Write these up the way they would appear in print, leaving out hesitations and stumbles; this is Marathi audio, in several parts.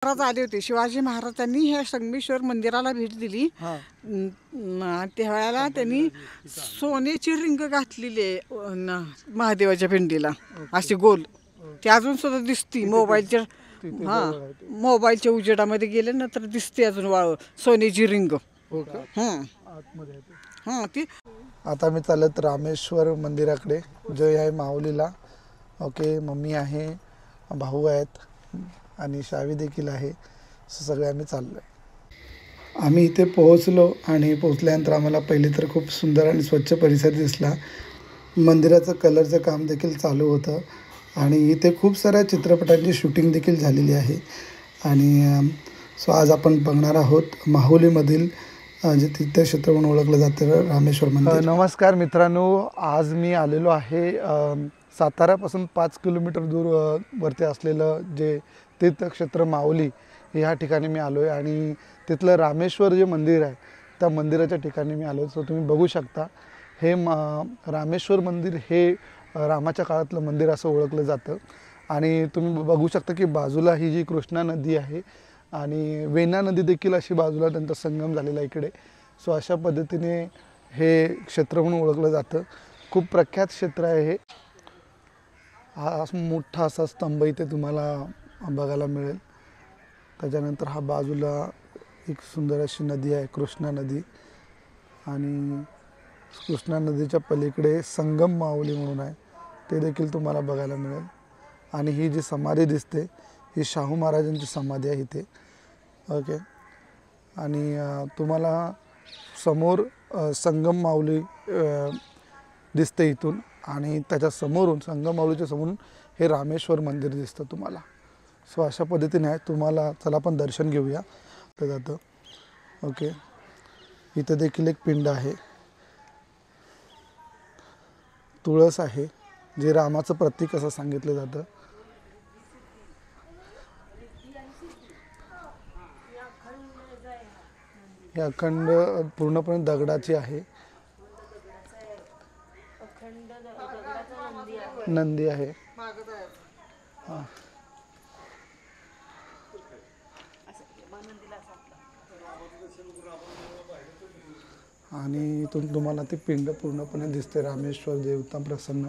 महाराज आले होते. शिवाजी महाराजांनी ह्या संगमेश्वर मंदिराला भेट दिली. त्यावेळेला त्यांनी सोन्याची रिंग घातलेली आहे महादेवाच्या पिंडीला, अशी गोल. ती अजून सुद्धा दिसती मोबाईलच्या मोबाईलच्या उजेडामध्ये गेले ना तर दिसते अजून सोन्याची रिंग. ती आता मी चालत रामेश्वर मंदिराकडे जो आहे माऊलीला. ओके, मम्मी आहे, भाऊ आहेत आणि शावी देखील आहे. सगळे आम्ही चाललो आहे. आम्ही इथे पोहोचलो आणि पोहोचल्यानंतर आम्हाला पहिले तर खूप सुंदर आणि स्वच्छ परिसर दिसला. मंदिराचं कलरचं काम देखील चालू होतं आणि इथे खूप साऱ्या चित्रपटांची शूटिंग देखील झालेली आहे. आणि सो आज आपण बघणार आहोत माहुलीमधील जे तीर्थक्षेत्र म्हणून ओळखलं जातं रामेश्वर मंदिर. नमस्कार मित्रांनो, आज मी आलेलो आहे साताऱ्यापासून 5 किलोमीटर दूर वरती असलेलं जे तीर्थक्षेत्र माऊली ह्या ठिकाणी मी आलो आहे. आणि तिथलं रामेश्वर जे मंदिर आहे त्या मंदिराच्या ठिकाणी मी आलो. सो तुम्ही बघू शकता हे रामेश्वर मंदिर हे रामाच्या काळातलं मंदिर असं ओळखलं जातं. आणि तुम्ही बघू शकता की बाजूला ही जी कृष्णा नदी आहे आणि वेण्णा नदी देखील अशी बाजूला त्यांचा संगम झालेला इकडे. सो अशा पद्धतीने हे क्षेत्र म्हणून ओळखलं जातं. खूप प्रख्यात क्षेत्र आहे हे. हा मोठा असा स्तंभ इथे तुम्हाला बघायला मिळेल. त्याच्यानंतर हा बाजूला एक सुंदर अशी नदी आहे, कृष्णा नदी. आणि कृष्णा नदीच्या पलीकडे संगम माऊली म्हणून आहे, ते देखील तुम्हाला बघायला मिळेल. आणि ही जी समाधी दिसते ही शाहू महाराजांची समाधी आहे इथे. ओके, आणि तुम्हाला समोर संगम माऊली दिसते इथून आणि त्याच्या समोरून संगम माऊलीच्या समोरून हे रामेश्वर मंदिर दिसतं तुम्हाला. सो अशा पद्धतीने आहे. तुम्हाला चला आपण दर्शन घेऊया ते जातं. ओके, इथं देखील एक पिंड आहे, तुळस आहे, जे रामाचं प्रतीक असं सांगितलं जातं. हे अखंड पूर्णपणे दगडाची आहे, नंदी आहे. आणि इथून तुम्हाला ती पिंड पूर्णपणे दिसते, रामेश्वर देवता प्रसन्न.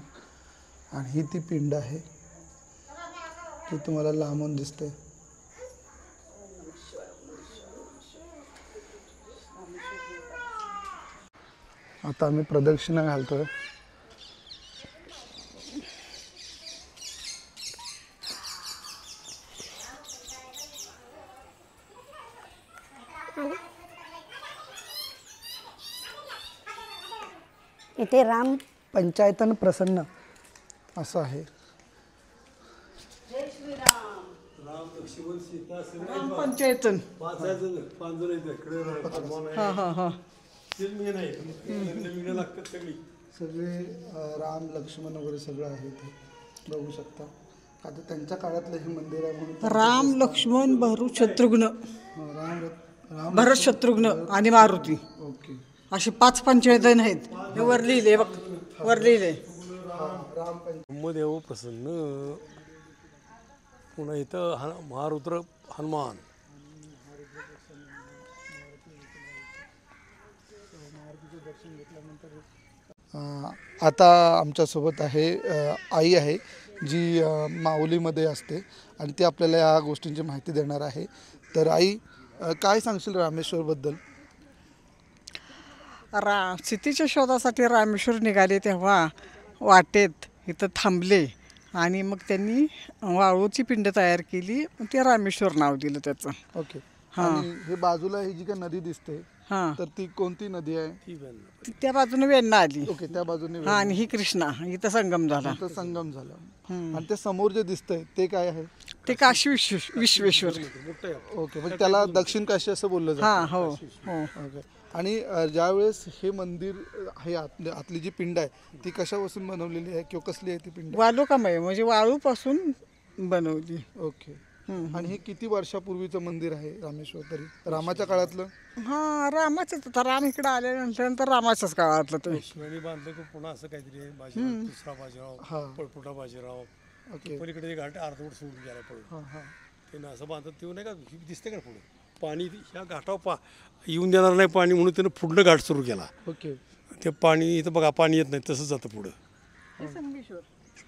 आणि ही ती पिंड आहे, ती तुम्हाला लांबून दिसते. आता आम्ही प्रदक्षिणा घालतोय. इथे राम पंचायतन प्रसन्न असं आहे. पंचायतन सगळे राम लक्ष्मण वगैरे सगळं आहे इथे बघू शकता. आता त्यांच्या काळातलं हे मंदिर आहे म्हणून राम लक्ष्मण भरत शत्रुघ्न, राम भरत शत्रुघ्न आणि मारुती, ओके, असे 5 पंचायतन आहेत. हे वर लिहिले बघ, वर लिहिले ब्रह्मदेव प्रसन्न. पुन्हा इथं महारुद्र हनुमान. आता आमच्यासोबत आहे आई आहे जी माऊलीमध्ये असते आणि ती आपल्याला या गोष्टींची माहिती देणार आहे. तर आई, काय सांगशील रामेश्वरबद्दल? सीतेच्या शोधासाठी रामेश्वर निघाले तेव्हा वाटेत इथं थांबले आणि मग त्यांनी वाळूची पिंड तयार केली, ते रामेश्वर नाव दिलं त्याचं. ओके, आणि हे बाजूला ही जी काय नदी दिसते तर ती कोणती नदी आहे? त्या बाजूने वेण्णा आली. ओके, त्या बाजूने आणि ही कृष्णा, इथं संगम झाला. संगम झाला. आणि ते समोर जे दिसतंय ते काय आहे? ते काशी विश्वेश्वर. ओके, म्हणजे त्याला दक्षिण काशी असं बोललं जातं. हो हो. ओके, आणि ज्यावेळेस हे मंदिर आहे आतली जी पिंड आहे ती कशापासून बनवलेली आहे किंवा कसली आहे ती पिंड? वालुकामय, म्हणजे वाळूपासून बनवली. ओके, आणि हे किती वर्षापूर्वीचं मंदिर आहे रामेश्वर? तरी रामाच्या काळातलं? रामाचंच. आता राम इकडे आल्यानंतर रामाच्याच काळातलं ते. शिवानी बांधलं की पुन्हा असं काहीतरी बाजीराव, दुसरा बाजीराव, पळपुटा बाजीराव. ओके, पलीकडे घाट अर्धवट सोडून गेला पळून. ते ना असं बांधत ते नाही का दिसते का पुढे पाणी ह्या घाटावर येऊन देणार नाही पाणी म्हणून त्यानं पुढनं घाट सुरू केला. ओके ते पाणी इथं बघा पाणी येत नाही तसंच जातं पुढं. हे संगमेश्वर.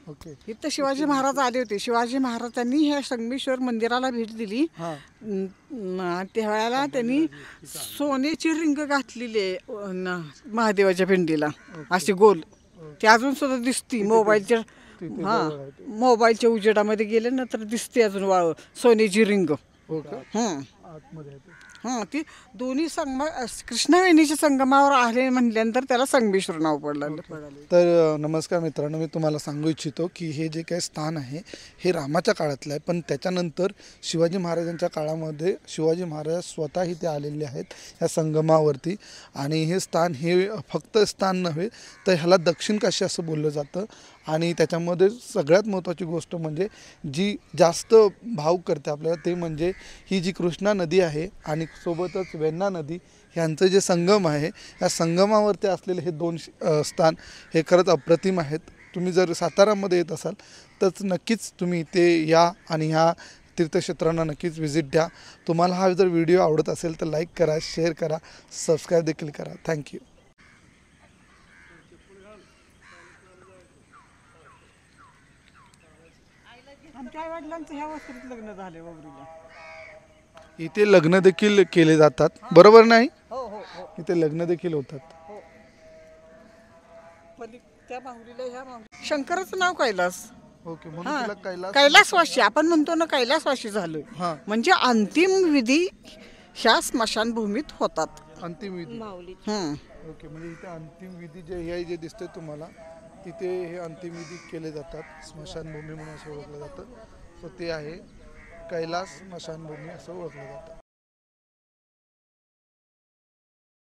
ओके इथं शिवाजी महाराज आले होते. शिवाजी महाराजांनी ह्या संगमेश्वर मंदिराला भेट दिली. हां त्यावेळेला त्यांनी सोन्याची रिंग घातलेली आहे महादेवाच्या पिंडीला अशी गोल. ती अजून सुद्धा दिसती मोबाईलच्या मोबाईलच्या उजेडामध्ये गेले ना तर दिसते अजून सोन्याची रिंग. हो का आतमध्ये आहे ते. हां ती दोन्ही कृष्णावेणीच्या संगमावर आले म्हणल्यानंतर त्याला संगमेश्वर नाव पडलं. तर नमस्कार मित्रांनो, मी तुम्हाला सांगू इच्छितो की हे जे काही स्थान आहे हे रामाच्या काळातलं आहे, पण त्याच्यानंतर शिवाजी महाराजांच्या काळामध्ये शिवाजी महाराज स्वतः इथे आलेले आहेत ह्या संगमावरती. आणि हे स्थान हे फक्त स्थान नव्हे तर ह्याला दक्षिण काशी असं बोललं जातं. आणि त्याच्यामध्ये सगळ्यात महत्त्वाची गोष्ट म्हणजे जी जास्त भाव करते आपल्याला ते म्हणजे ही जी कृष्णा नदी आहे आणि सोबतच वेण्णा नदी ह्यांचं जे संगम आहे या संगमावरती असलेले हे दोन स्थान हे खरंच अप्रतिम आहेत. तुम्ही जर सातारामध्ये येत असाल तर नक्कीच तुम्ही इथे या आणि ह्या तीर्थक्षेत्रांना नक्कीच व्हिजिट द्या. तुम्हाला हा जर व्हिडिओ आवडत असेल तर लाईक करा, शेअर करा, सबस्क्राईब देखील करा. थँक्यू. आमच्या आई वडिलांचं ह्या वस्तीत लग्न झाले वगैरे. इथे लग्न देखील केले जातात, बरोबर नाही? हो हो हो इथे लग्न देखील होतात. हो. पण त्या माहुलीला ह्या शंकराचं नाव कैलास. ओके, म्हणून तिला कैलास. कैलासवासी आपण म्हणतो ना, कैलासवासी झालं हां, म्हणजे अंतिम विधी ह्या स्मशानभूमीत होतात. अंतिम विधी. ओके, म्हणजे इथे अंतिम विधी जे हे जे दिसते तुम्हाला तिथे हे अंतिम विधी केले जातात. स्मशानभूमी म्हणून असं ओळखलं जातं. सो ते आहे कैलास स्मशानभूमी असं ओळखलं जातं.